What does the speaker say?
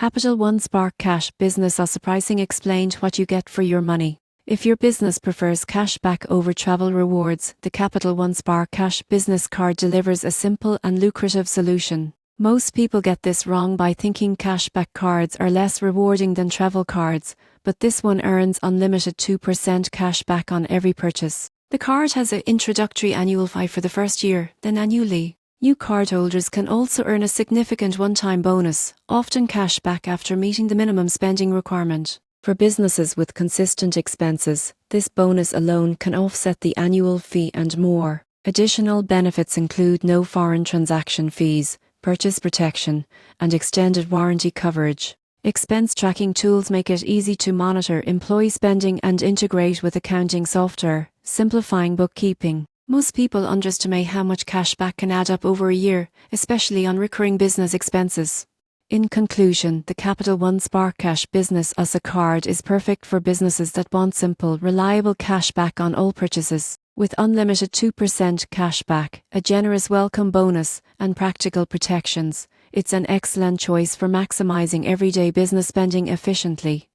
Capital One Spark Cash Business Us Pricing explained what you get for your money. If your business prefers cash back over travel rewards, the Capital One Spark Cash Business Card delivers a simple and lucrative solution. Most people get this wrong by thinking cashback cards are less rewarding than travel cards, but this one earns unlimited 2% cash back on every purchase. The card has an introductory annual fee for the first year, then annually. New cardholders can also earn a significant one-time bonus, often cash back after meeting the minimum spending requirement. For businesses with consistent expenses, this bonus alone can offset the annual fee and more. Additional benefits include no foreign transaction fees, purchase protection, and extended warranty coverage. Expense tracking tools make it easy to monitor employee spending and integrate with accounting software, simplifying bookkeeping. Most people underestimate how much cash back can add up over a year, especially on recurring business expenses. In conclusion, the Capital One Spark Cash Business Us card is perfect for businesses that want simple, reliable cash back on all purchases. With unlimited 2% cash back, a generous welcome bonus, and practical protections, it's an excellent choice for maximizing everyday business spending efficiently.